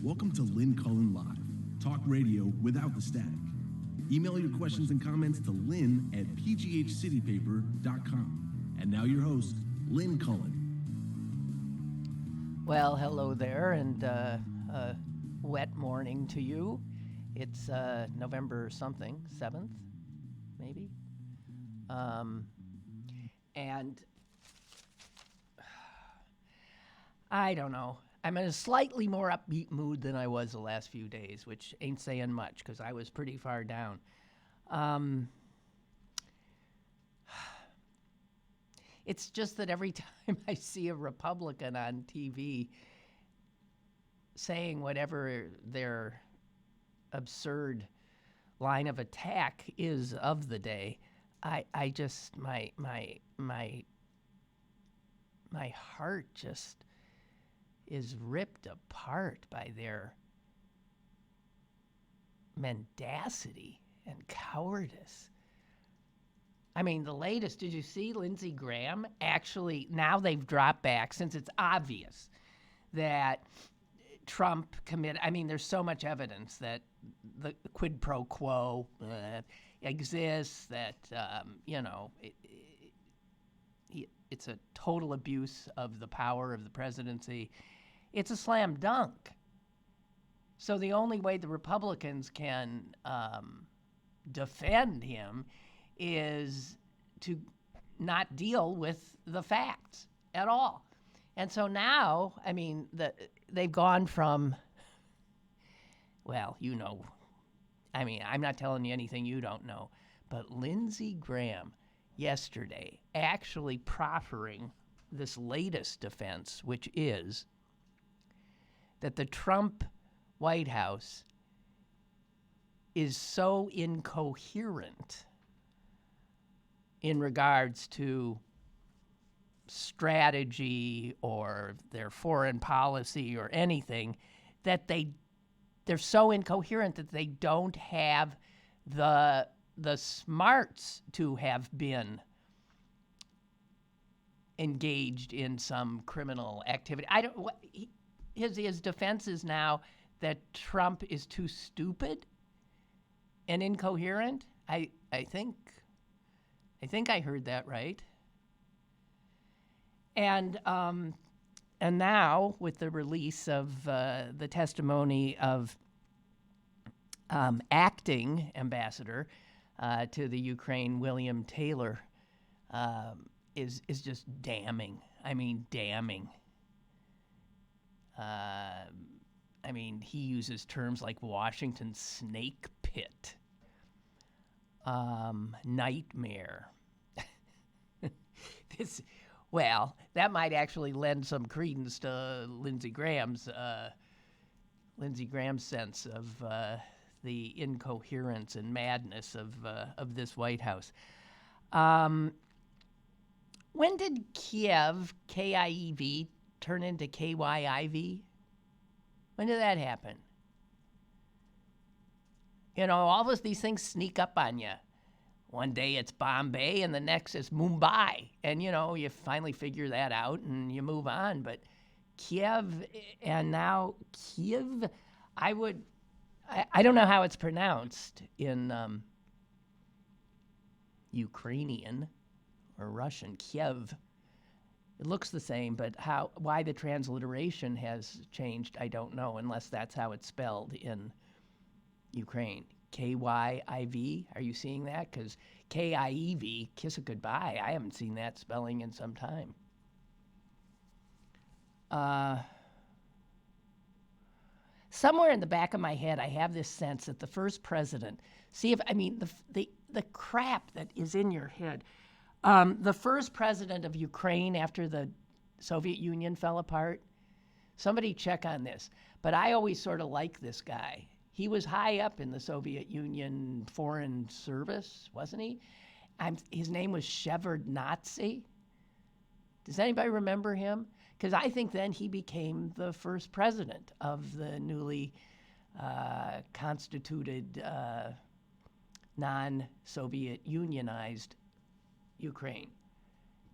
Welcome to Lynn Cullen Live, talk radio without the static. Email your questions and comments to lynn@pghcitypaper.com. And now your host, Lynn Cullen. Well, hello there, and wet morning to you. It's November something, 7th, maybe? And I don't know. I'm in a slightly more upbeat mood than I was the last few days, which ain't saying much because I was pretty far down. It's just that every time I see a Republican on TV saying whatever their absurd line of attack is of the day, I just my heart just is ripped apart by their mendacity and cowardice. I mean, the latest, did you see Lindsey Graham? Actually, now they've dropped back since it's obvious that Trump committed. I mean, there's so much evidence that the quid pro quo exists, that, it's a total abuse of the power of the presidency. It's a slam dunk. So the only way the Republicans can defend him is to not deal with the facts at all. And so now, I mean, they've gone from, well, I mean, I'm not telling you anything you don't know, but Lindsey Graham yesterday actually proffering this latest defense, which is that the Trump White House is so incoherent in regards to strategy or their foreign policy or anything, that they're so incoherent that they don't have the smarts to have been engaged in some criminal activity. His defense is now that Trump is too stupid and incoherent. I think I heard that right. And now with the release of the testimony of acting ambassador to the Ukraine, William Taylor, is just damning. I mean, damning. I mean, he uses terms like Washington snake pit, nightmare. Well, that might actually lend some credence to Lindsey Graham's sense of the incoherence and madness of this White House. When did Kiev, K-I-E-V, turn into K-Y-I-V? When did that happen? All of these things sneak up on you. One day it's Bombay and the next is Mumbai. And, you finally figure that out and you move on. But Kiev and now Kiev, I don't know how it's pronounced in Ukrainian or Russian, Kiev. It looks the same, but why the transliteration has changed, I don't know, unless that's how it's spelled in Ukraine. K-Y-I-V, are you seeing that? Because K-I-E-V, kiss it goodbye, I haven't seen that spelling in some time. Somewhere in the back of my head, I have this sense that the first president, the crap that is in your head, the first president of Ukraine after the Soviet Union fell apart, somebody check on this, but I always sort of like this guy. He was high up in the Soviet Union Foreign Service, wasn't he? His name was Shevardnadze. Does anybody remember him? Because I think then he became the first president of the newly constituted non-Soviet unionized Ukraine.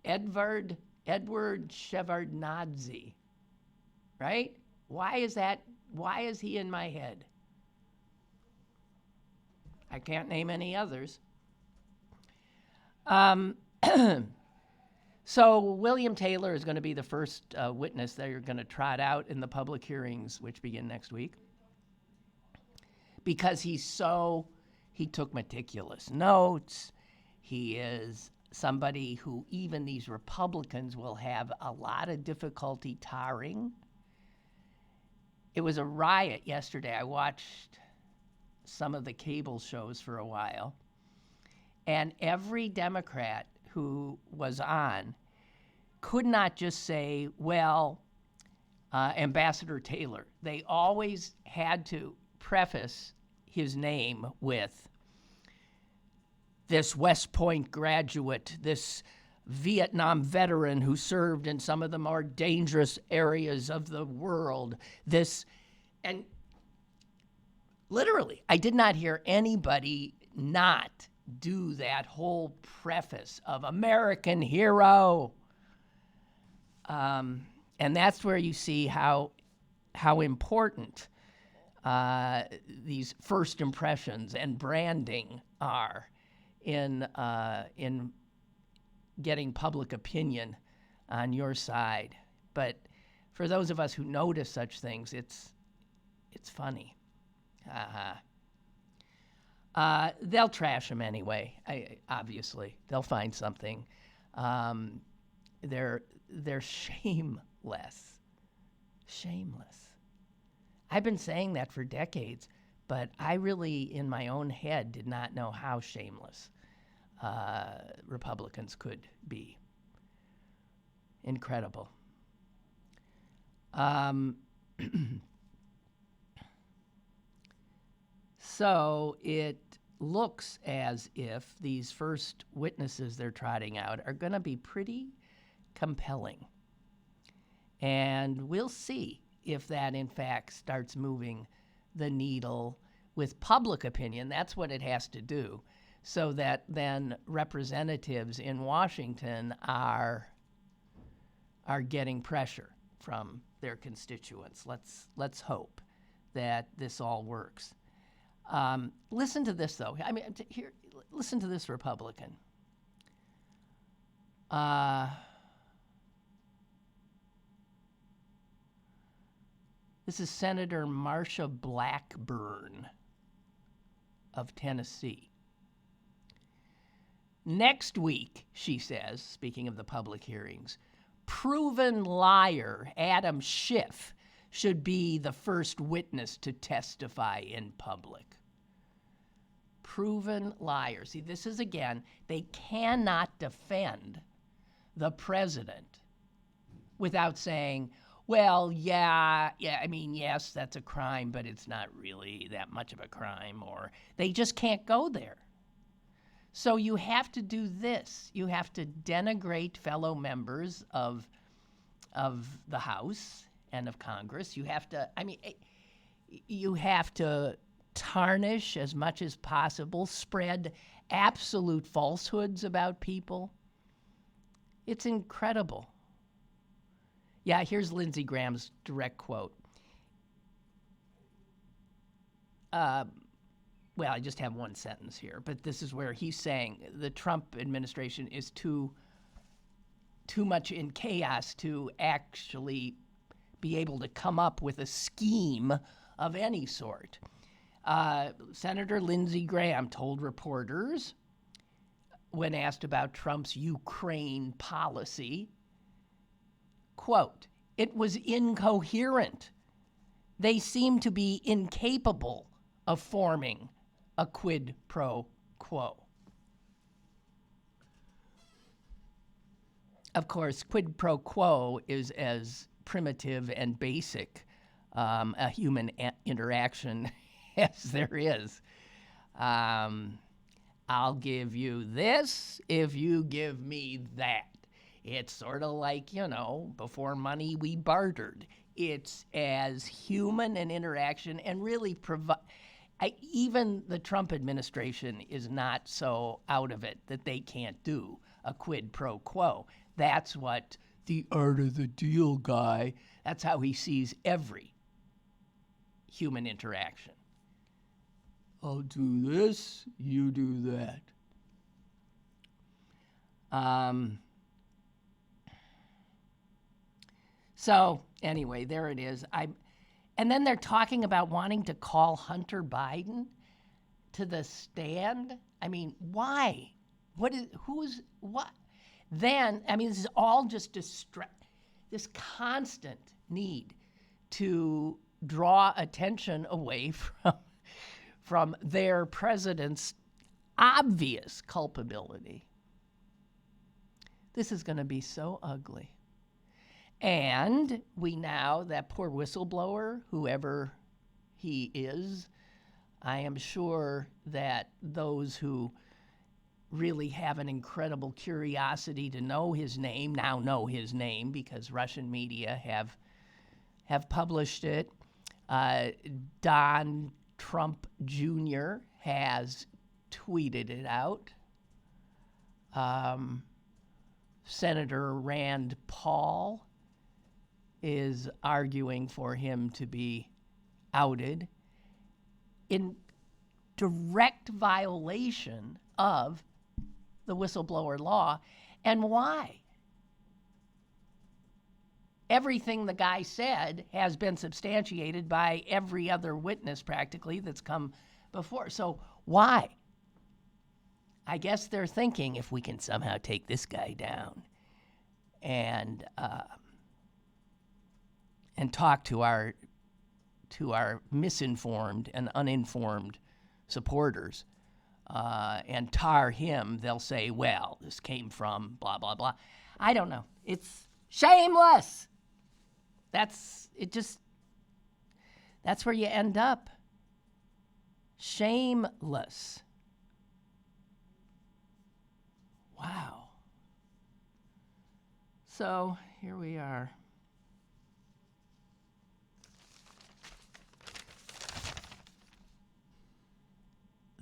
Edward Shevardnadze, right? Why is that Why is he in my head? I can't name any others. So William Taylor is going to be the first witness that you're going to trot out in the public hearings, which begin next week. Because he took meticulous notes. He is somebody who even these Republicans will have a lot of difficulty tarring. It was a riot yesterday. I watched some of the cable shows for a while, and every Democrat who was on could not just say, well, Ambassador Taylor. They always had to preface his name with this West Point graduate, this Vietnam veteran who served in some of the more dangerous areas of the world, and literally, I did not hear anybody not do that whole preface of American hero. And that's where you see how important these first impressions and branding are in getting public opinion on your side. But for those of us who notice such things, it's funny. They'll trash him anyway. Obviously, they'll find something. They're shameless. Shameless. I've been saying that for decades, but I really, in my own head, did not know how shameless Republicans could be. Incredible. So it looks as if these first witnesses they're trotting out are going to be pretty compelling. And we'll see if that, in fact, starts moving the needle with public opinion. That's what it has to do, so that then representatives in Washington are getting pressure from their constituents. Let's hope that this all works. Listen to this, though. I mean, here, listen to this Republican. This is Senator Marsha Blackburn of Tennessee. Next week, she says, speaking of the public hearings, proven liar Adam Schiff should be the first witness to testify in public. Proven liar. See, this is, again, they cannot defend the president without saying, well, yeah, I mean, yes, that's a crime, but it's not really that much of a crime, or they just can't go there. So you have to do this. You have to denigrate fellow members of the House and of Congress. You have to, you have to tarnish as much as possible, spread absolute falsehoods about people. It's incredible. Yeah, here's Lindsey Graham's direct quote. Well, I just have one sentence here, but this is where he's saying the Trump administration is too much in chaos to actually be able to come up with a scheme of any sort. Senator Lindsey Graham told reporters when asked about Trump's Ukraine policy, quote, "It was incoherent. They seem to be incapable of forming a quid pro quo." Of course, quid pro quo is as primitive and basic a human interaction as there is. I'll give you this if you give me that. It's sort of like, before money we bartered. It's as human an interaction, and really even the Trump administration is not so out of it that they can't do a quid pro quo. That's what the art of the deal guy, that's how he sees every human interaction. I'll do this, you do that. So anyway, there it is. And then they're talking about wanting to call Hunter Biden to the stand. I mean, why? What? Then, I mean, this is all just this constant need to draw attention away from their president's obvious culpability. This is going to be so ugly. And we now, that poor whistleblower, whoever he is, I am sure that those who really have an incredible curiosity to know his name now know his name because Russian media have published it. Don Trump Jr. has tweeted it out. Senator Rand Paul is arguing for him to be outed in direct violation of the whistleblower law. And why? Everything the guy said has been substantiated by every other witness practically that's come before. So why? I guess they're thinking if we can somehow take this guy down and talk to our misinformed and uninformed supporters and tar him, they'll say, well, this came from blah, blah, blah. I don't know. It's shameless. That's where you end up. Shameless. Wow. So here we are.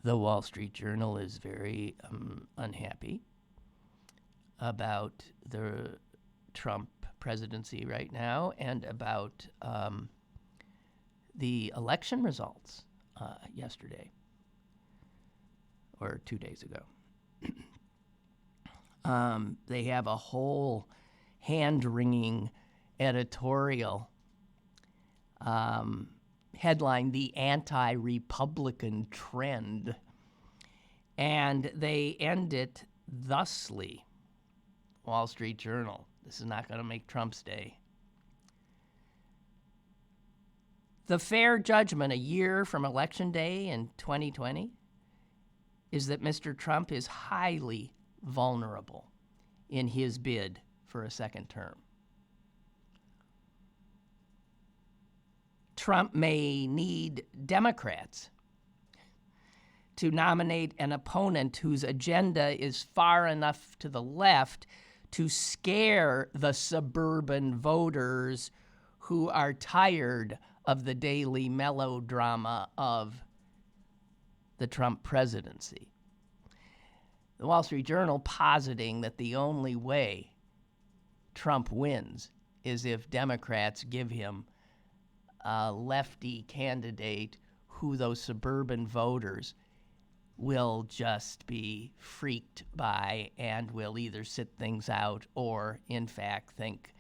The Wall Street Journal is very unhappy about the Trump presidency right now and about the election results yesterday or 2 days ago. They have a whole hand-wringing editorial headline, The Anti-Republican Trend. And they end it thusly. Wall Street Journal. This is not going to make Trump's day. The fair judgment a year from Election Day in 2020 is that Mr. Trump is highly vulnerable in his bid for a second term. Trump may need Democrats to nominate an opponent whose agenda is far enough to the left to scare the suburban voters who are tired of the daily melodrama of the Trump presidency. The Wall Street Journal positing that the only way Trump wins is if Democrats give him a lefty candidate who those suburban voters will just be freaked by and will either sit things out or, in fact, think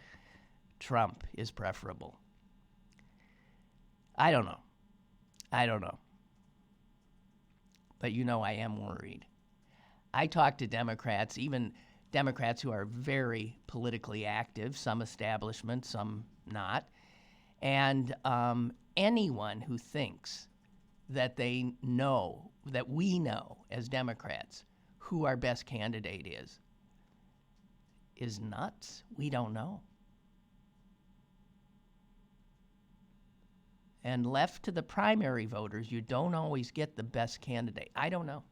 Trump is preferable. I don't know. But I am worried. I talk to Democrats, even Democrats who are very politically active, some establishment, some not, and anyone who thinks that they know, that we know as Democrats who our best candidate is nuts. We don't know. And left to the primary voters, you don't always get the best candidate. I don't know.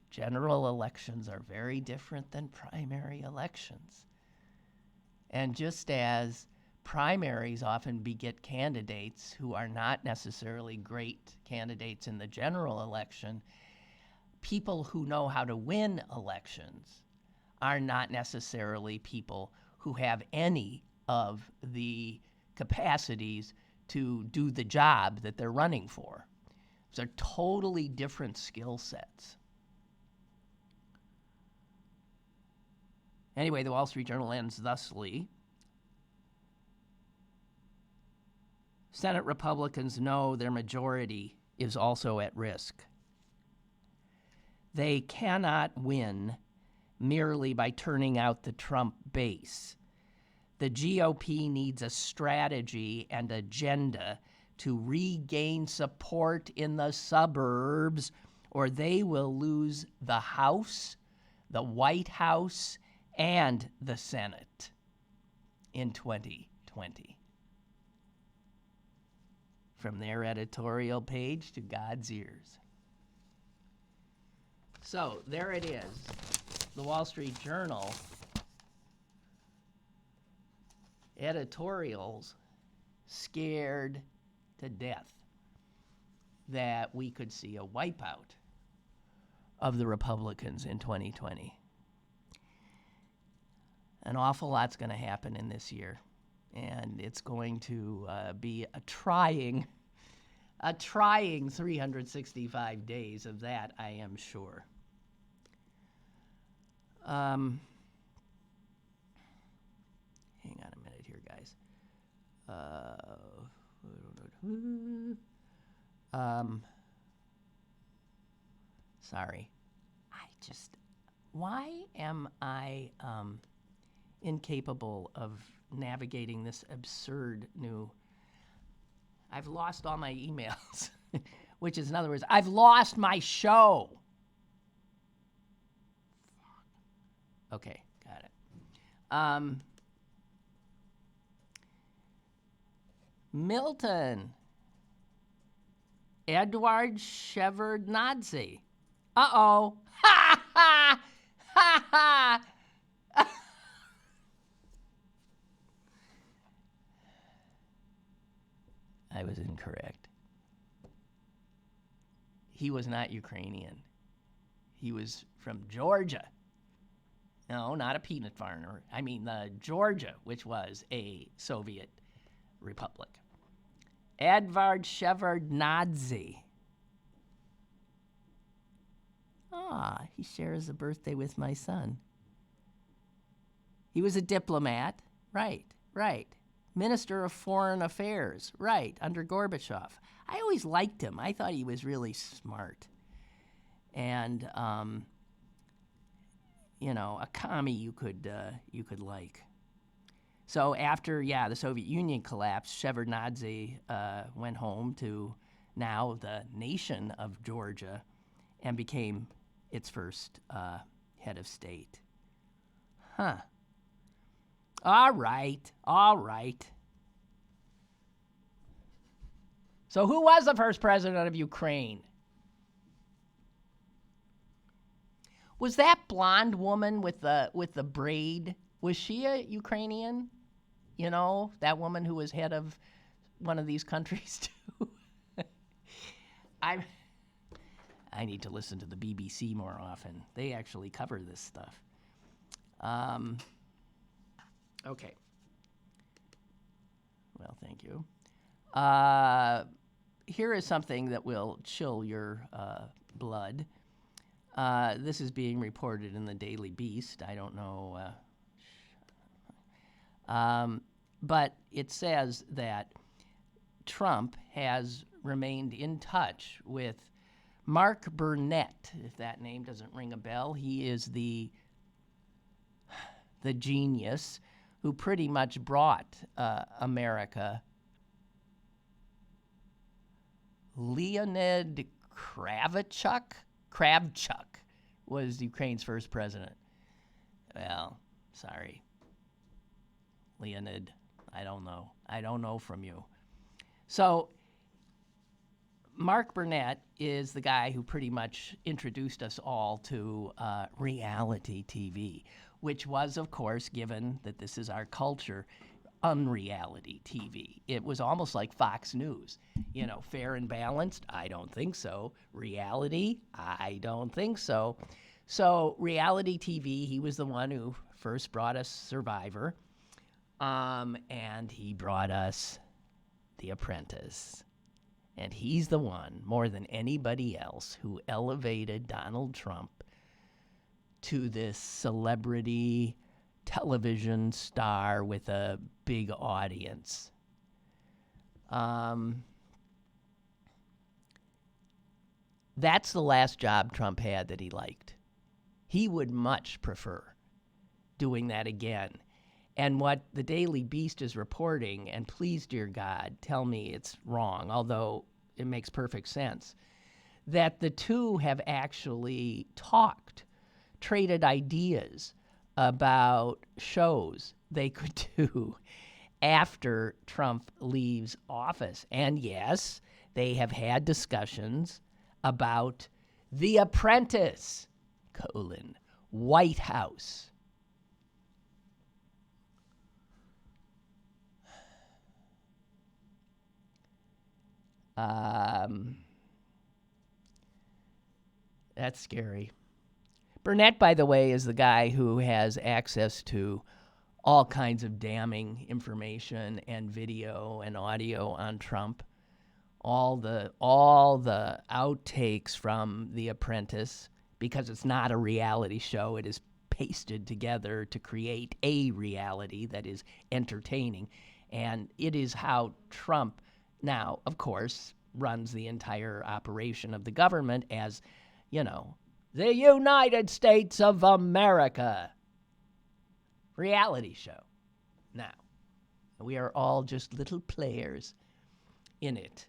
General elections are very different than primary elections. And just as primaries often beget candidates who are not necessarily great candidates in the general election, people who know how to win elections are not necessarily people who have any of the capacities to do the job that they're running for. Those are totally different skill sets. Anyway, the Wall Street Journal ends thusly. Senate Republicans know their majority is also at risk. They cannot win merely by turning out the Trump base. The GOP needs a strategy and agenda to regain support in the suburbs, or they will lose the House, the White House, and the Senate in 2020. From their editorial page to God's ears. So there it is. The Wall Street Journal editorials scared to death that we could see a wipeout of the Republicans in 2020. An awful lot's going to happen in this year, and it's going to be a trying 365 days of that, I am sure. Hang on a minute here, guys. Sorry. Why am I incapable of navigating this absurd new... I've lost all my emails, which is, in other words, I've lost my show. Okay, got it. Milton. Edward Shevardnadze. Uh-oh. Ha ha! Ha ha! I was incorrect. He was not Ukrainian. He was from Georgia. No, not a peanut farmer. I mean, Georgia, which was a Soviet republic. Edvard Shevardnadze. He shares a birthday with my son. He was a diplomat. Right. Minister of Foreign Affairs. Right, under Gorbachev. I always liked him. I thought he was really smart. And, a commie you could like. So after, the Soviet Union collapsed, Shevardnadze went home to now the nation of Georgia and became its first head of state. Huh. All right. So who was the first president of Ukraine? Was that blonde woman with the braid, was she a Ukrainian? That woman who was head of one of these countries too? I need to listen to the BBC more often. They actually cover this stuff. Okay. Well, thank you. Here is something that will chill your blood. This is being reported in the Daily Beast. I don't know. But it says that Trump has remained in touch with Mark Burnett, if that name doesn't ring a bell. He is the genius who pretty much brought America. Leonid Kravchuk was Ukraine's first president. Well, sorry. Leonid, I don't know. I don't know from you. So Mark Burnett is the guy who pretty much introduced us all to reality TV, which was, of course, given that this is our culture, unreality TV. It was almost like Fox News. Fair and balanced? I don't think so. Reality? I don't think so. So reality TV, he was the one who first brought us Survivor, and he brought us The Apprentice. And he's the one, more than anybody else, who elevated Donald Trump to this celebrity television star with a big audience. That's the last job Trump had that he liked. He would much prefer doing that again. And what the Daily Beast is reporting, and please, dear God, tell me it's wrong, although it makes perfect sense, that the two have actually talked, traded ideas about shows they could do after Trump leaves office. And yes, they have had discussions about The Apprentice, White House. That's scary. Burnett, by the way, is the guy who has access to all kinds of damning information and video and audio on Trump. All the outtakes from The Apprentice, because it's not a reality show, it is pasted together to create a reality that is entertaining. And it is how Trump now, of course, runs the entire operation of the government as, the United States of America reality show. Now, we are all just little players in it.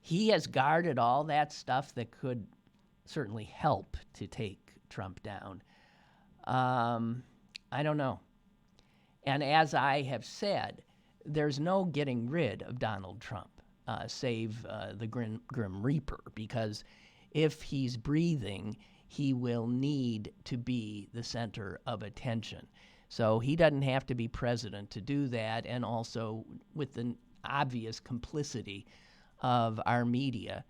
He has guarded all that stuff that could certainly help to take Trump down. I don't know. And as I have said, there's no getting rid of Donald Trump, save the Grim Reaper, because if he's breathing, he will need to be the center of attention. So he doesn't have to be president to do that, and also with the obvious complicity of our media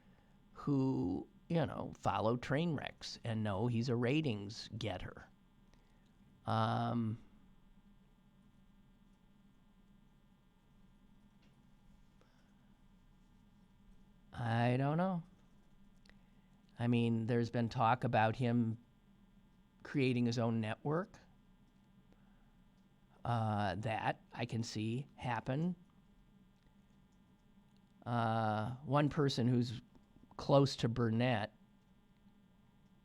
who, follow train wrecks and know he's a ratings getter. I don't know. I mean, there's been talk about him creating his own network. That I can see happen. One person who's close to Burnett,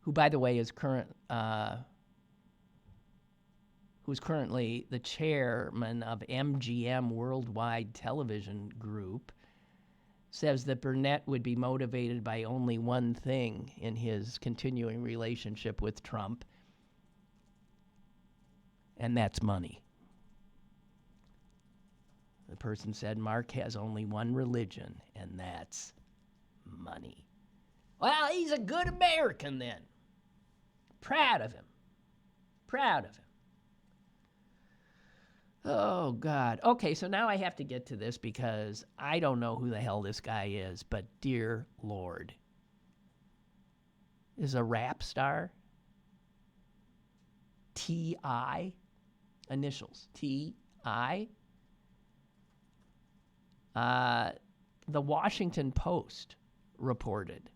who, by the way, is who's currently the chairman of MGM Worldwide Television Group, says that Burnett would be motivated by only one thing in his continuing relationship with Trump, and that's money. The person said Mark has only one religion, and that's money. Well, he's a good American then. Proud of him. Oh, God. Okay, so now I have to get to this because I don't know who the hell this guy is, but dear Lord. Is a rap star? T.I. Initials. T.I. The Washington Post reported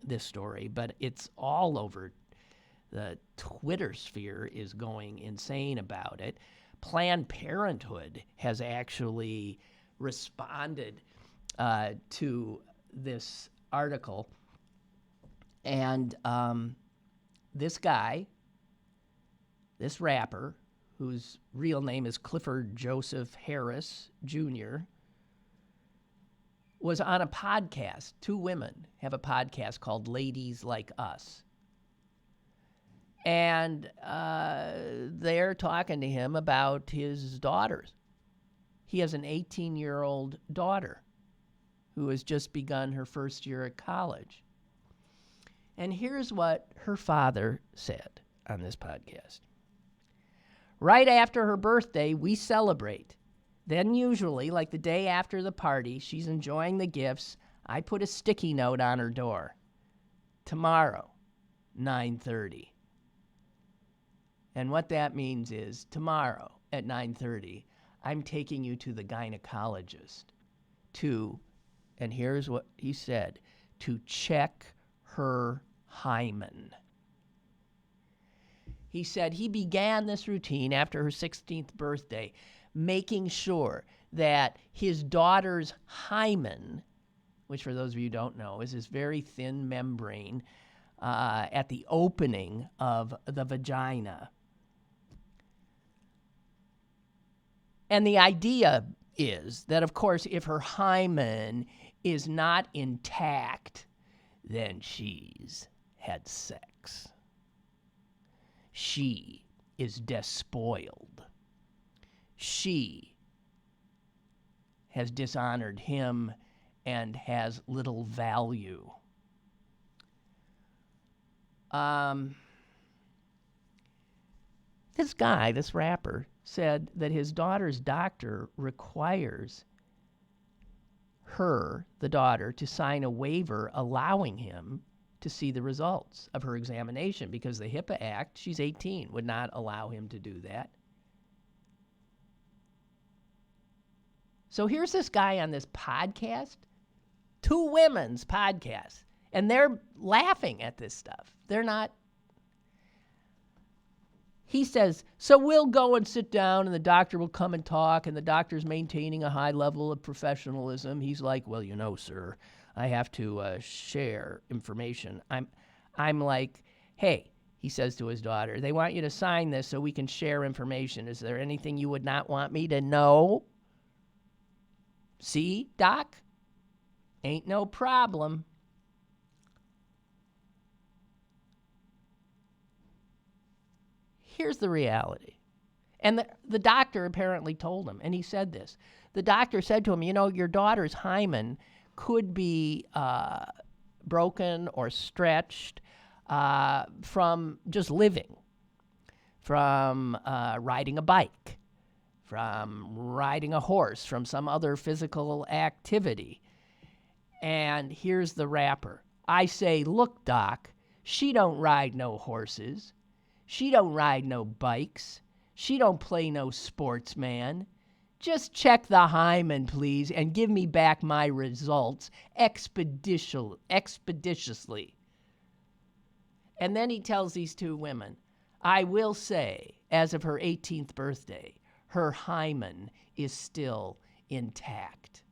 this story, but it's all over. The Twitter sphere is going insane about it. Planned Parenthood has actually responded to this article. And this guy, this rapper, whose real name is Clifford Joseph Harris Jr., was on a podcast. Two women have a podcast called Ladies Like Us. And they're talking to him about his daughters. He has an 18-year-old daughter who has just begun her first year at college. And here's what her father said on this podcast. Right after her birthday, we celebrate. Then usually, like the day after the party, she's enjoying the gifts, I put a sticky note on her door. Tomorrow, 9:30. And what that means is tomorrow at 9:30, I'm taking you to the gynecologist and here's what he said, to check her hymen. He said he began this routine after her 16th birthday, making sure that his daughter's hymen, which for those of you who don't know is this very thin membrane at the opening of the vagina. And the idea is that, of course, if her hymen is not intact, then she's had sex. She is despoiled. She has dishonored him and has little value. This guy, this rapper, said that his daughter's doctor requires her, the daughter, to sign a waiver allowing him to see the results of her examination because the HIPAA Act, she's 18, would not allow him to do that. So here's this guy on this podcast, 2 women's podcasts, and they're laughing at this stuff. They're not. He says, so we'll go and sit down and the doctor will come and talk and the doctor's maintaining a high level of professionalism. He's like, well, you know, sir, I have to share information. I'm like, hey, he says to his daughter, they want you to sign this so we can share information. Is there anything you would not want me to know? See, Doc? Ain't no problem. Here's the reality. And the doctor apparently told him, and he said this. The doctor said to him, you know, your daughter's hymen could be broken or stretched from just living, from riding a bike, from riding a horse, from some other physical activity. And here's the rapper. I say, look, Doc, she don't ride no horses. She don't ride no bikes. She don't play no sports, man. Just check the hymen, please, and give me back my results expeditiously. And then he tells these 2 women, I will say, as of her 18th birthday, her hymen is still intact.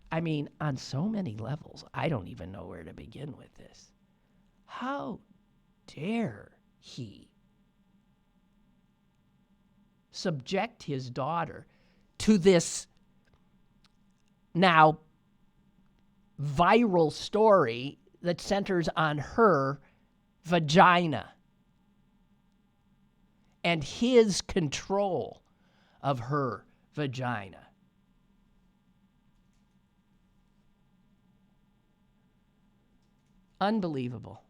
I mean, on so many levels, I don't even know where to begin with this. How dare he subject his daughter to this now viral story that centers on her vagina and his control of her vagina? Unbelievable.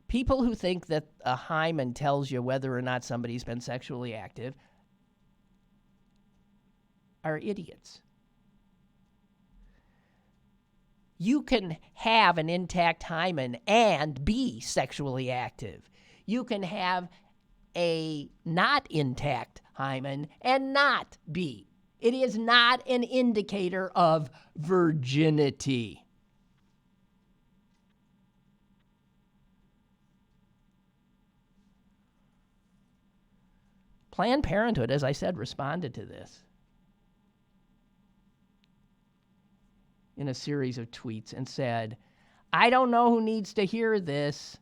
People who think that a hymen tells you whether or not somebody's been sexually active are idiots. You can have an intact hymen and be sexually active. You can have a not intact hymen and not be. It is not an indicator of virginity. Planned Parenthood, as I said, responded to this in a series of tweets and said, I don't know who needs to hear this,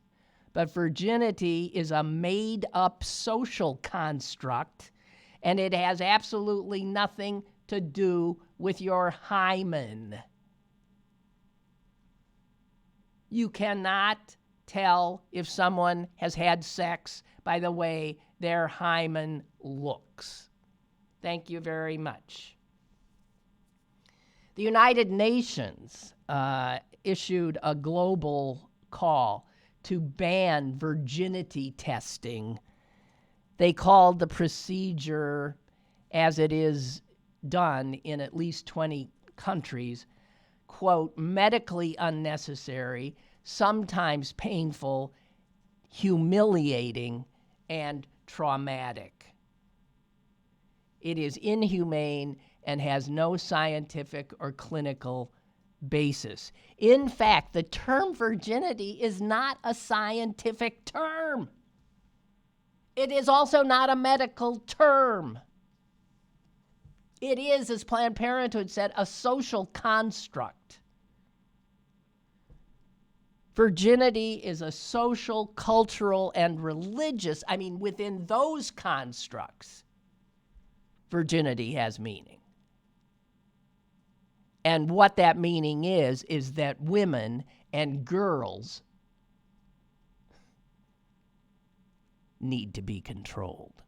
but virginity is a made-up social construct, and it has absolutely nothing to do with your hymen. You cannot tell if someone has had sex by the way their hymen looks. Thank you very much. The United Nations issued a global call to ban virginity testing. They called the procedure, as it is done in at least 20 countries, quote, medically unnecessary, sometimes painful, humiliating, and traumatic. It is inhumane and has no scientific or clinical basis. In fact, the term virginity is not a scientific term. It is also not a medical term. It is, as Planned Parenthood said, a social construct. Virginity is a social, cultural, and religious, within those constructs, virginity has meaning. And what that meaning is that women and girls need to be controlled.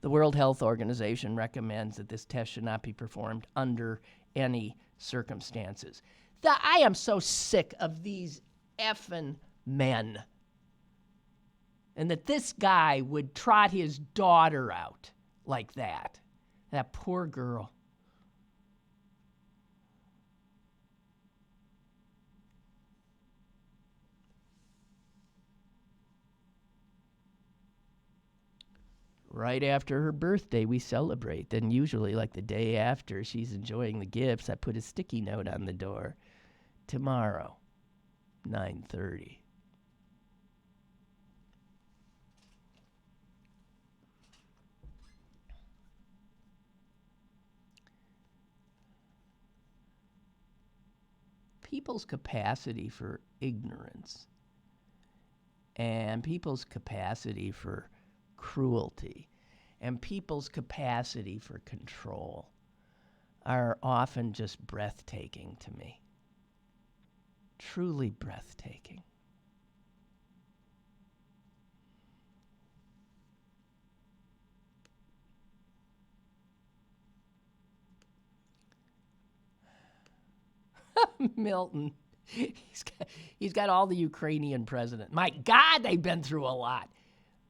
The World Health Organization recommends that this test should not be performed under any circumstances. I am so sick of these effing men. And that this guy would trot his daughter out like that. That poor girl. Right after her birthday, we celebrate. Then usually, like the day after she's enjoying the gifts, I put a sticky note on the door. Tomorrow, 9:30. People's capacity for ignorance and people's capacity for cruelty and people's capacity for control are often just breathtaking to me. Truly breathtaking. Milton. He's got all the Ukrainian president. My God, they've been through a lot.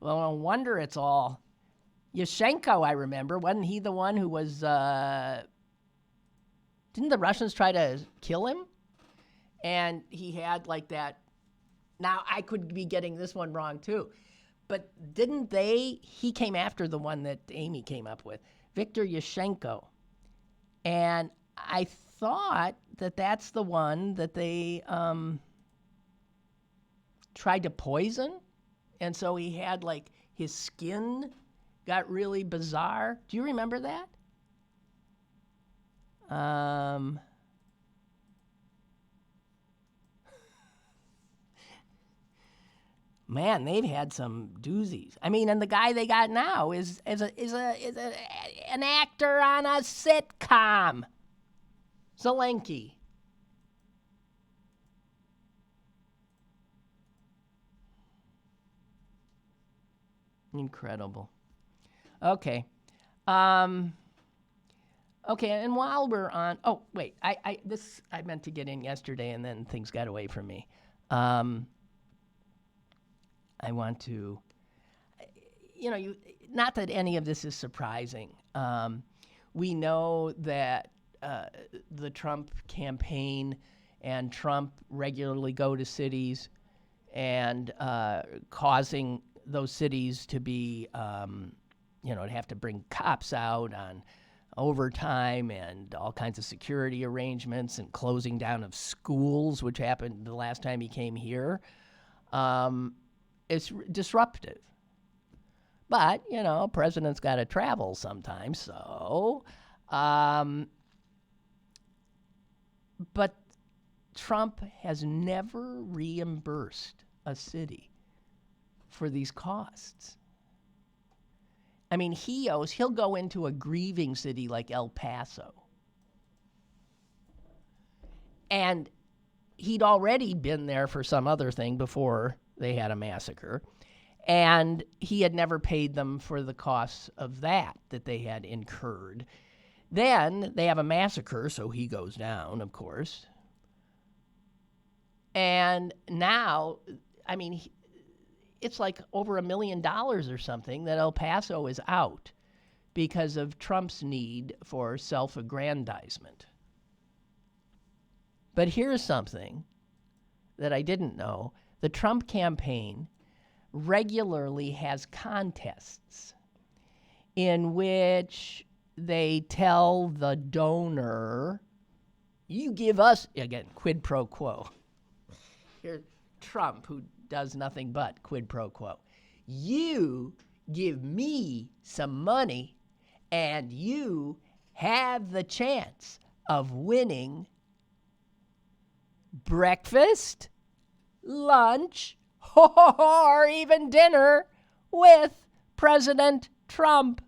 Well, no wonder it's all. Yushchenko, I remember. Wasn't he the one who was... didn't the Russians try to kill him? And he had like that... Now, I could be getting this one wrong too. But didn't they... He came after the one that Amy came up with. Viktor Yushchenko. And I thought that that's the one that they tried to poison. And so he had like his skin got really bizarre. Do you remember that? Man, they've had some doozies. And the guy they got now is an actor on a sitcom. Zelensky. Incredible. Okay. Okay, and while we're on... Oh, wait. I meant to get in yesterday, and then things got away from me. I want to... not that any of this is surprising. We know that the Trump campaign and Trump regularly go to cities and causing those cities to be, to have to bring cops out on overtime and all kinds of security arrangements and closing down of schools, which happened the last time he came here. It's disruptive. But, president's got to travel sometimes, so... But Trump has never reimbursed a city for these costs. He'll go into a grieving city like El Paso. And he'd already been there for some other thing before they had a massacre. And he had never paid them for the costs of that they had incurred. Then they have a massacre, so he goes down, of course. And now, it's like over $1 million or something that El Paso is out because of Trump's need for self-aggrandizement. But here's something that I didn't know. The Trump campaign regularly has contests in which they tell the donor, you give us, again, quid pro quo. Here's Trump, who does nothing but quid pro quo. You give me some money and you have the chance of winning breakfast, lunch, or even dinner with President Trump.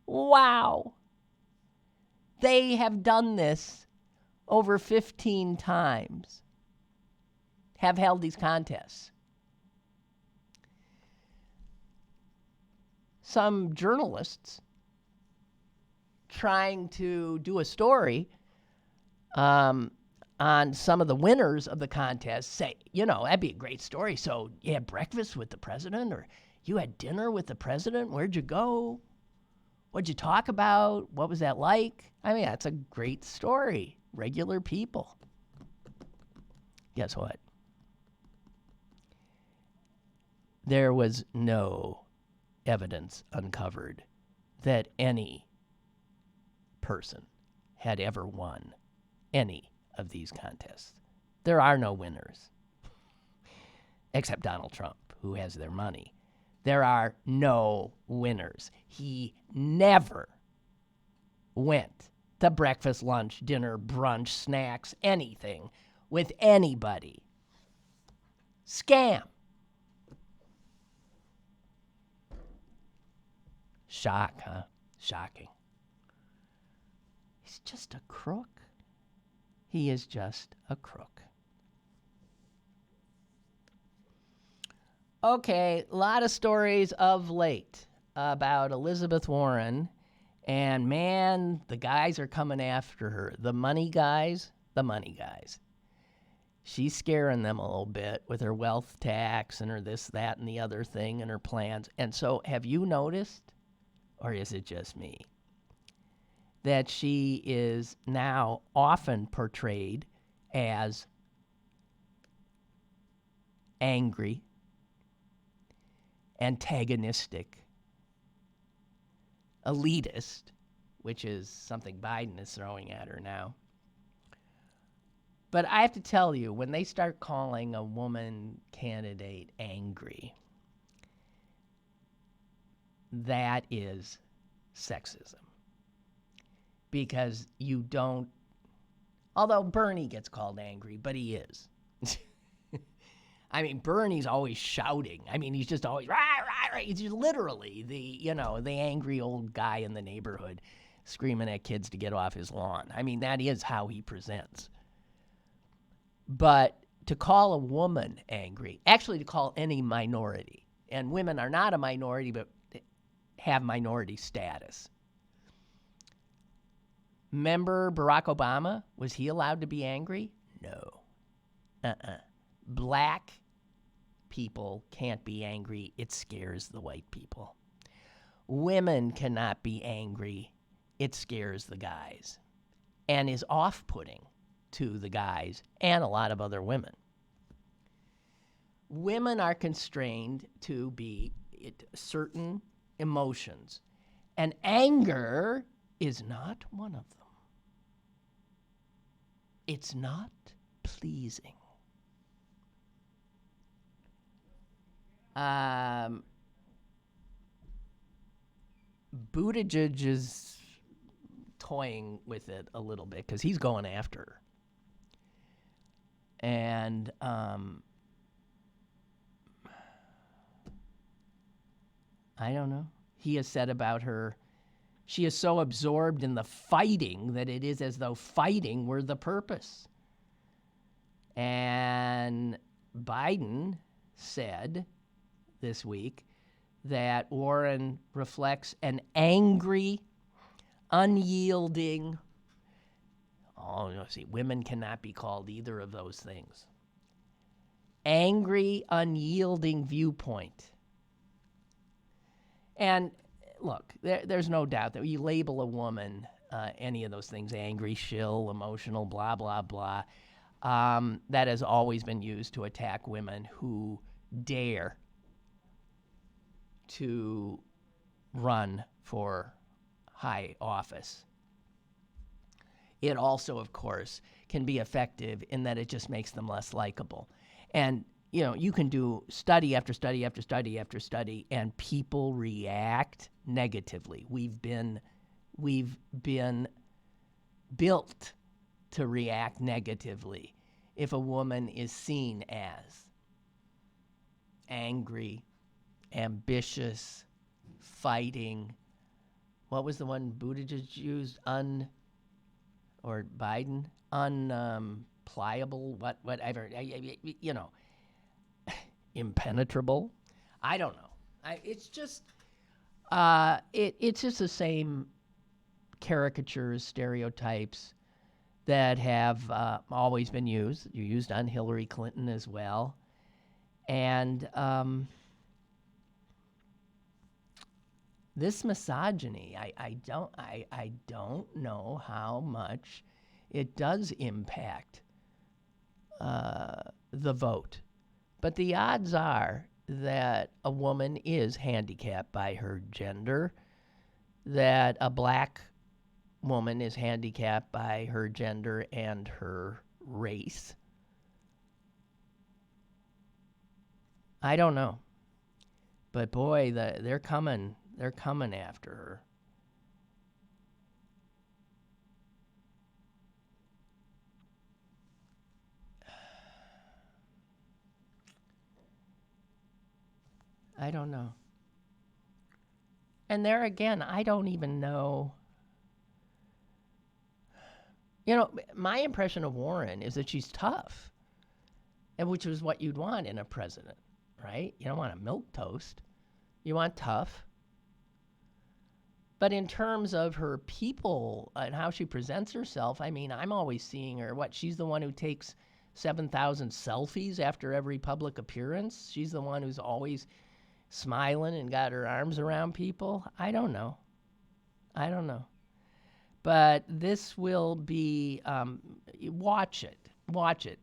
Wow. They have done this over 15 times, have held these contests. Some journalists trying to do a story on some of the winners of the contest say, that'd be a great story. So you had breakfast with the president, or you had dinner with the president? Where'd you go? What'd you talk about? What was that like? I mean, that's a great story. Regular people. Guess what? There was no evidence uncovered that any person had ever won any of these contests. There are no winners, except Donald Trump, who has their money. There are no winners. He never went to breakfast, lunch, dinner, brunch, snacks, anything with anybody. Scam. Shock, huh? Shocking. He's just a crook. He is just a crook. Okay, a lot of stories of late about Elizabeth Warren, and man, the guys are coming after her. The money guys. She's scaring them a little bit with her wealth tax and her this, that, and the other thing and her plans. And so have you noticed, or is it just me, that she is now often portrayed as angry, antagonistic, elitist, which is something Biden is throwing at her now. But I have to tell you, when they start calling a woman candidate angry, that is sexism. Because you don't, although Bernie gets called angry, but he is. I mean, Bernie's always shouting. I mean, he's just always, rah, rah, rah. He's literally the angry old guy in the neighborhood screaming at kids to get off his lawn. I mean, that is how he presents. But to call a woman angry, actually to call any minority, and women are not a minority, but have minority status. Remember Barack Obama? Was he allowed to be angry? No. Black people can't be angry. It scares the white people. Women cannot be angry. It scares the guys and is off-putting to the guys and a lot of other women. Women are constrained to be certain emotions, and anger is not one of them. It's not pleasing. Buttigieg is toying with it a little bit because he's going after her. And I don't know. He has said about her, she is so absorbed in the fighting that it is as though fighting were the purpose. And Biden said this week that Warren reflects an angry, unyielding, women cannot be called either of those things. angry, unyielding viewpoint. And look, there's no doubt that you label a woman any of those things, angry, shill, emotional, blah, blah, blah, that has always been used to attack women who dare to run for high office. It also, of course, can be effective in that it just makes them less likable. And, you know, you can do study after study after study after study, and people react negatively. We've been built to react negatively if a woman is seen as angry, ambitious, fighting. What was the one Buttigieg used? Or Biden? Unpliable? Whatever. You know, impenetrable. I don't know. It's just the same caricatures, stereotypes that have always been used. You used on Hillary Clinton as well, and this misogyny, I don't know how much it does impact the vote, but the odds are that a woman is handicapped by her gender, that a black woman is handicapped by her gender and her race. I don't know. But boy, they're coming after her. I don't know. And there again, I don't even know. You know, my impression of Warren is that she's tough, and which is what you'd want in a president, right? You don't want a milquetoast. You want tough. But in terms of her people and how she presents herself, I mean, I'm always seeing her, she's the one who takes 7,000 selfies after every public appearance. She's the one who's always smiling and got her arms around people. I don't know. But this will be, watch it.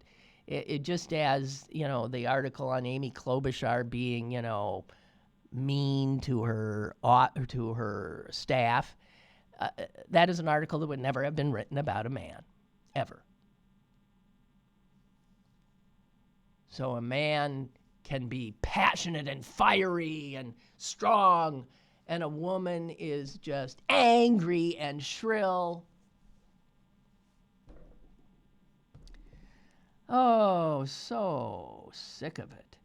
It just as, you know, the article on Amy Klobuchar being, you know, mean to her staff, that is an article that would never have been written about a man, ever. So a man can be passionate and fiery and strong, and a woman is just angry and shrill. Oh, so sick of it.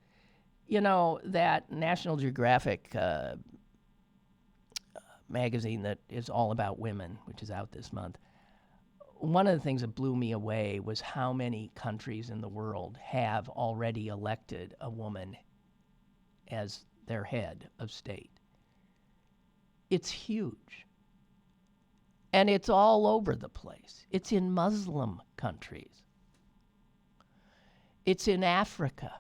You know, that National Geographic magazine that is all about women, which is out this month, one of the things that blew me away was how many countries in the world have already elected a woman as their head of state. It's huge. And it's all over the place. It's in Muslim countries. It's in Africa,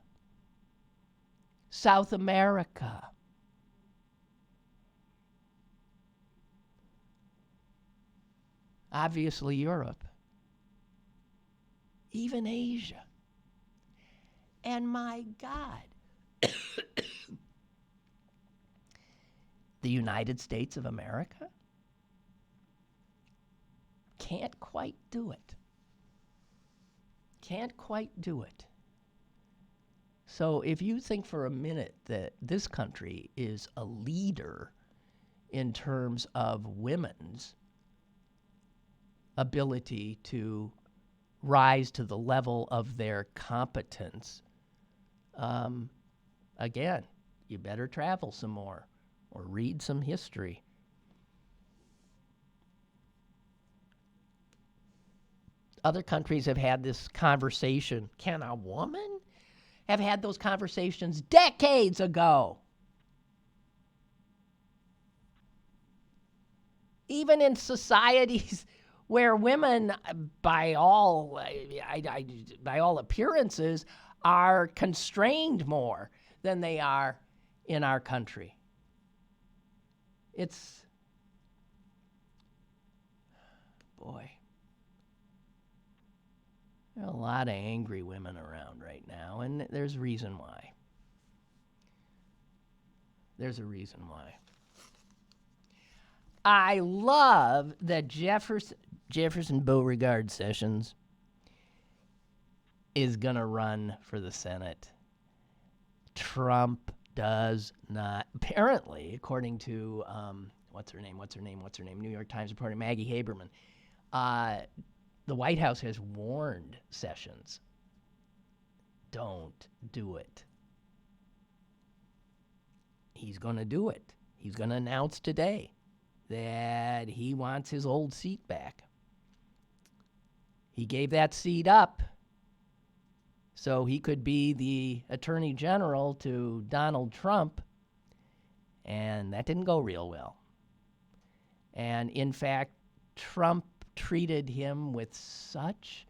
South America. Obviously Europe, even Asia. And my God, the United States of America can't quite do it. Can't quite do it. So if you think for a minute that this country is a leader in terms of women's ability to rise to the level of their competence, again, you better travel some more or read some history. Other countries have had this conversation. Can a woman have had those conversations decades ago? Even in societies where women, by all appearances, are constrained more than they are in our country. Boy, there are a lot of angry women around right now, and there's a reason why. There's a reason why. I love that Jefferson Beauregard Sessions is going to run for the Senate. Trump does not, apparently, according to, what's her name? New York Times reporter Maggie Haberman. The White House has warned Sessions, don't do it. He's going to do it. He's going to announce today that he wants his old seat back. He gave that seat up so he could be the Attorney General to Donald Trump, and that didn't go real well. And in fact, Trump treated him with such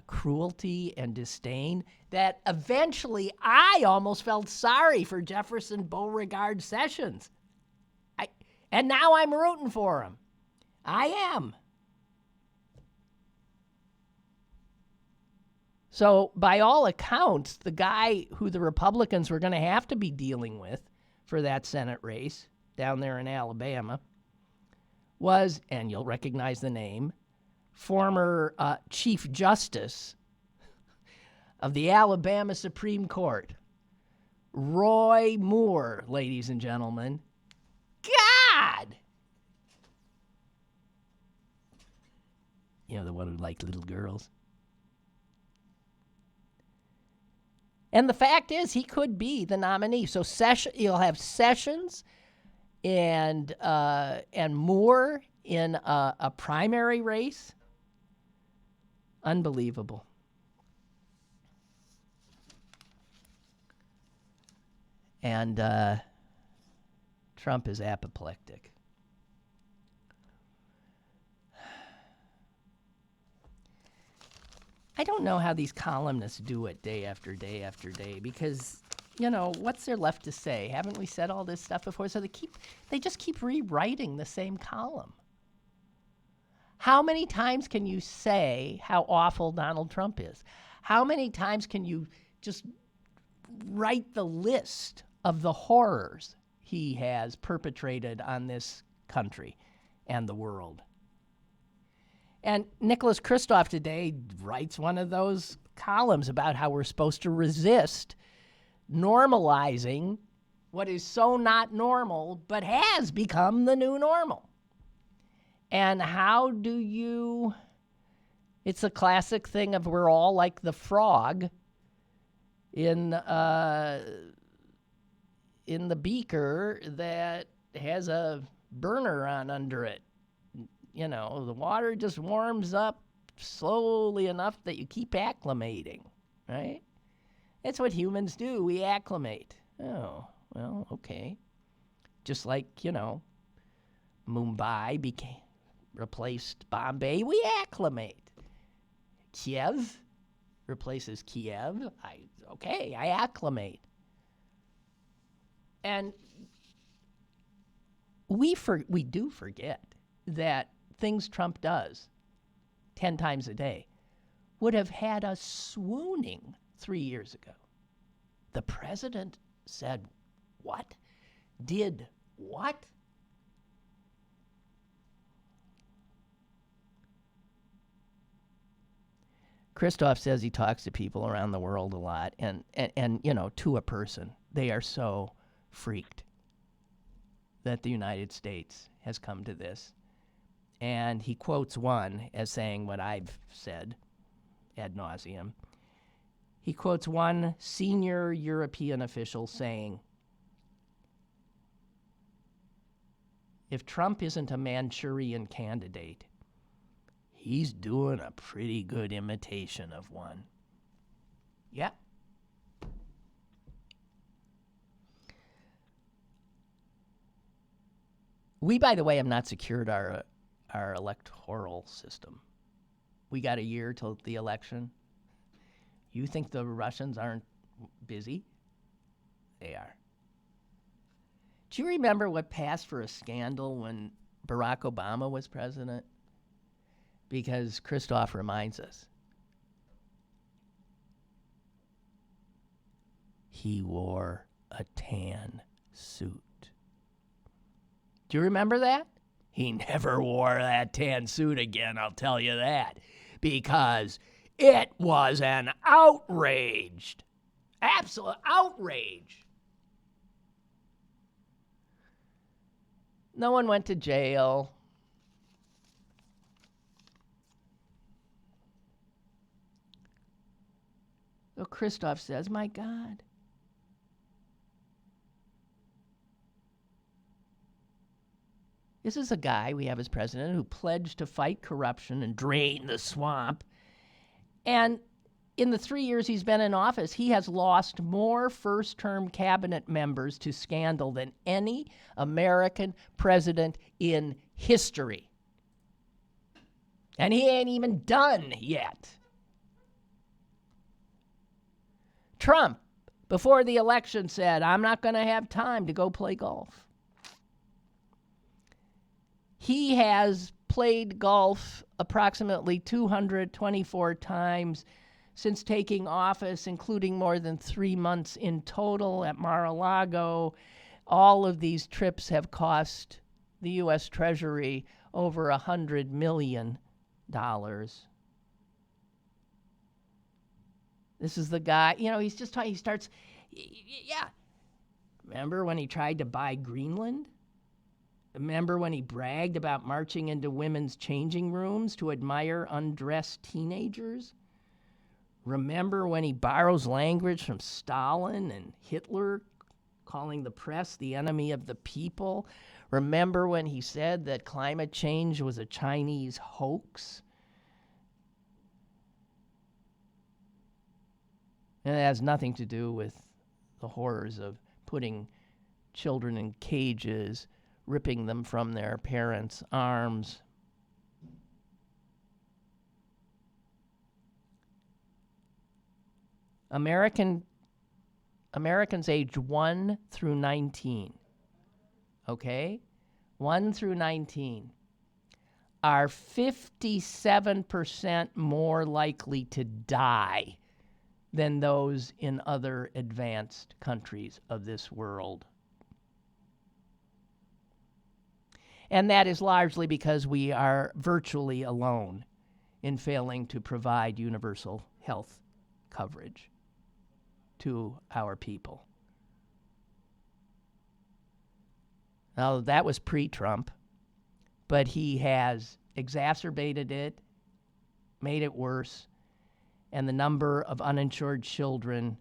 cruelty and disdain that eventually I almost felt sorry for Jefferson Beauregard Sessions. And now I'm rooting for him. I am. So by all accounts, the guy who the Republicans were going to have to be dealing with for that Senate race down there in Alabama was, and you'll recognize the name, former Chief Justice of the Alabama Supreme Court, Roy Moore, ladies and gentlemen. God! You know, the one who liked little girls. And the fact is, he could be the nominee. So you'll have Sessions and Moore in a primary race. Unbelievable. And Trump is apoplectic. I don't know how these columnists do it day after day after day because, you know, what's there left to say? Haven't we said all this stuff before? So they just keep rewriting the same column. How many times can you say how awful Donald Trump is? How many times can you just write the list of the horrors he has perpetrated on this country and the world? And Nicholas Kristof today writes one of those columns about how we're supposed to resist normalizing what is so not normal but has become the new normal. And how do you... It's a classic thing of we're all like the frog in the beaker that has a burner on under it. You know, the water just warms up slowly enough that you keep acclimating, right? That's what humans do. We acclimate. Oh, well, okay. Just like, you know, Mumbai replaced Bombay, we acclimate. Kiev replaces Kiev. I acclimate. And we do forget that things Trump does 10 times a day would have had us swooning 3 years ago. The president said, what? Did what? Kristof says he talks to people around the world a lot, and you know, to a person, they are so freaked that the United States has come to this. And he quotes one as saying what I've said ad nauseum. He quotes one senior European official saying, if Trump isn't a Manchurian candidate, he's doing a pretty good imitation of one. Yep. We, by the way, have not secured our electoral system. We got a year till the election. You think the Russians aren't busy? They are. Do you remember what passed for a scandal when Barack Obama was president? Because Christoph reminds us. He wore a tan suit. Do you remember that? He never wore that tan suit again, I'll tell you that. Because it was an outrage. Absolute outrage. No one went to jail. So Christoph says, my God. This is a guy we have as president who pledged to fight corruption and drain the swamp. And in the 3 years he's been in office, he has lost more first-term cabinet members to scandal than any American president in history. And he ain't even done yet. Trump, before the election, said, I'm not going to have time to go play golf. He has played golf approximately 224 times since taking office, including more than 3 months in total at Mar-a-Lago. All of these trips have cost the U.S. Treasury over $100 million. This is the guy, he's just talking, he starts, yeah. Remember when he tried to buy Greenland? Remember when he bragged about marching into women's changing rooms to admire undressed teenagers? Remember when he borrows language from Stalin and Hitler, calling the press the enemy of the people? Remember when he said that climate change was a Chinese hoax? And it has nothing to do with the horrors of putting children in cages, ripping them from their parents' arms. Americans aged 1 through 19, okay? 1 through 19 are 57% more likely to die than those in other advanced countries of this world. And that is largely because we are virtually alone in failing to provide universal health coverage to our people. Now, that was pre-Trump, but he has exacerbated it, made it worse, and the number of uninsured children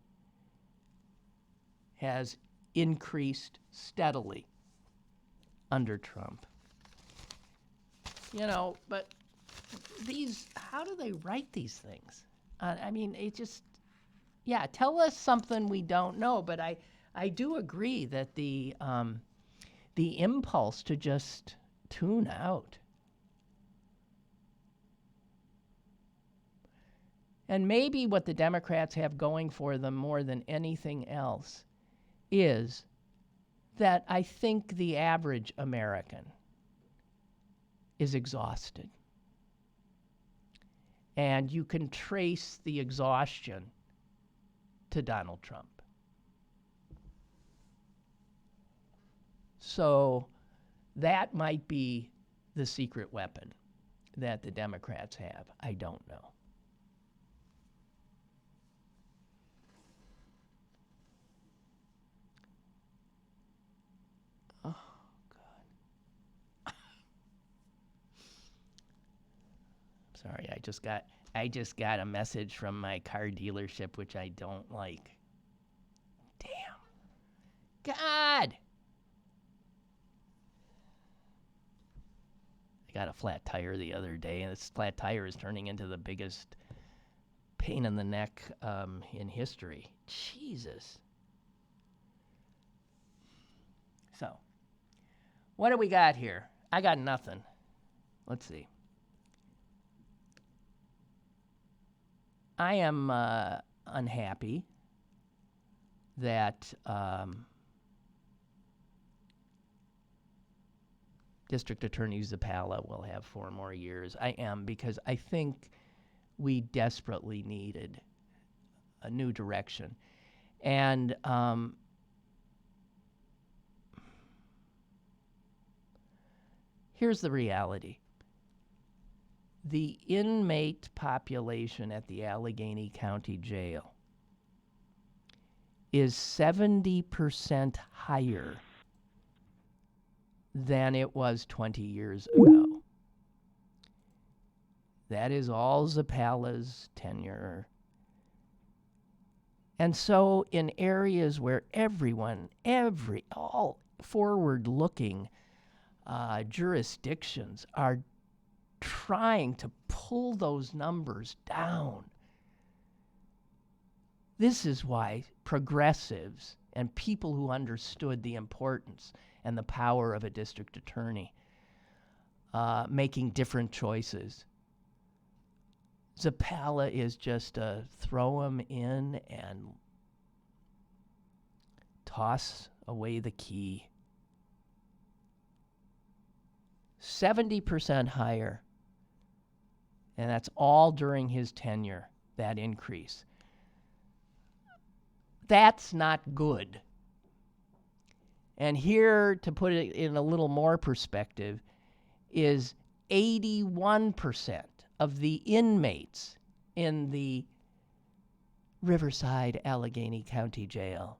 has increased steadily under Trump. But how do they write these things? It just, tell us something we don't know. But I do agree that the impulse to just tune out. And maybe what the Democrats have going for them more than anything else is that I think the average American is exhausted. And you can trace the exhaustion to Donald Trump. So that might be the secret weapon that the Democrats have. I don't know. Oh, God. Sorry, I just got a message from my car dealership, which I don't like. Damn. God! I got a flat tire the other day, and this flat tire is turning into the biggest pain in the neck in history. Jesus. So, what do we got here? I got nothing. Let's see. I am unhappy that District Attorney Zappala will have 4 more years. I am, because I think we desperately needed a new direction. And here's the reality. The inmate population at the Allegheny County Jail is 70% higher than it was 20 years ago. That is all Zappala's tenure. And so in areas where all forward-looking jurisdictions are trying to pull those numbers down, this is why progressives and people who understood the importance and the power of a district attorney making different choices. Zappala is just a throw him in and toss away the key. 70% higher. And that's all during his tenure, that increase. That's not good. And here, to put it in a little more perspective, is 81% of the inmates in the Riverside Allegheny County Jail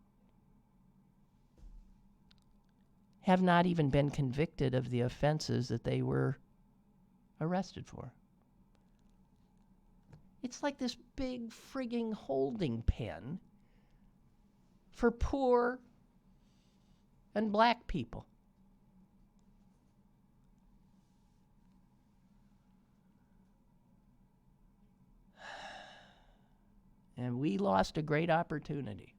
have not even been convicted of the offenses that they were arrested for. It's like this big frigging holding pen for poor and black people. And we lost a great opportunity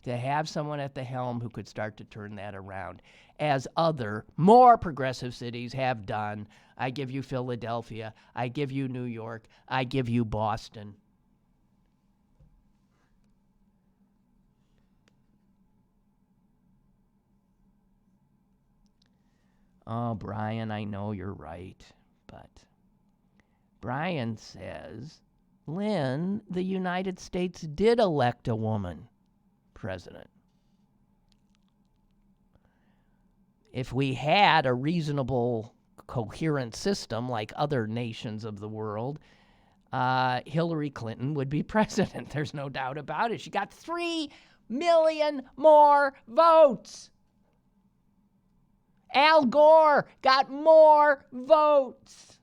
to have someone at the helm who could start to turn that around, as other, more progressive cities have done. I give you Philadelphia. I give you New York. I give you Boston. Oh, Brian, I know you're right, but Brian says, Lynn, the United States did elect a woman president. If we had a reasonable, coherent system like other nations of the world, Hillary Clinton would be president. There's no doubt about it. She got 3 million more votes. Al Gore got more votes.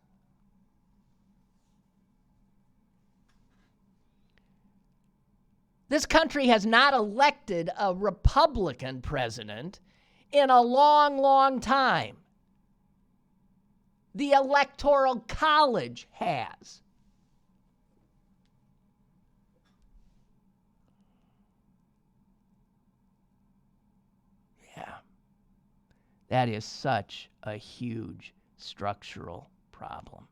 This country has not elected a Republican president in a long, long time. The Electoral College has. Yeah. That is such a huge structural problem.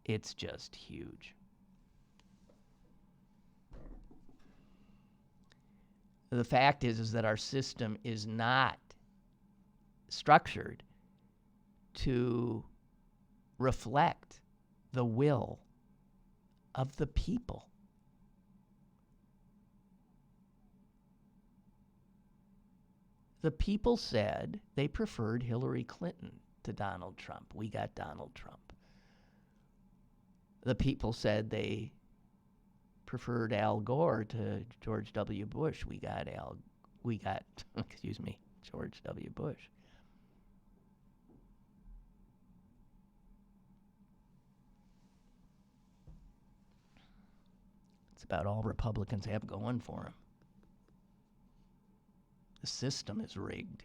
It's just huge. The fact is that our system is not structured to reflect the will of the people. The people said they preferred Hillary Clinton to Donald Trump. We got Donald Trump. The people said they preferred Al Gore to George W. Bush. We got George W. Bush. It's about all Republicans have going for them. The system is rigged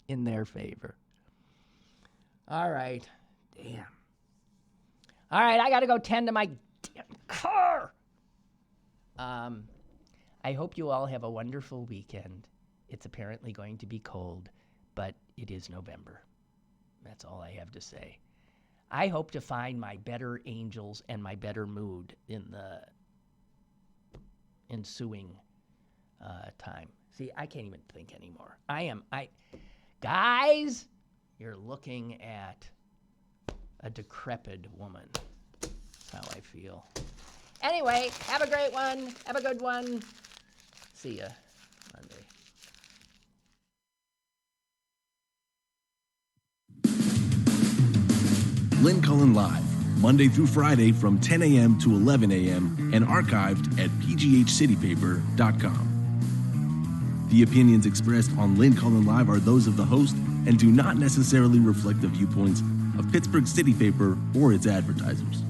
in their favor. All right. Damn. All right, I got to go tend to my damn car. I hope you all have a wonderful weekend. It's apparently going to be cold, but it is November. That's all I have to say. I hope to find my better angels and my better mood in the ensuing time. See, I can't even think anymore. Guys, you're looking at a decrepit woman. That's how I feel. Anyway, have a great one. Have a good one. See ya Monday. Lynn Cullen Live, Monday through Friday from 10 a.m. to 11 a.m. and archived at pghcitypaper.com. The opinions expressed on Lynn Cullen Live are those of the host and do not necessarily reflect the viewpoints of Pittsburgh City Paper or its advertisers.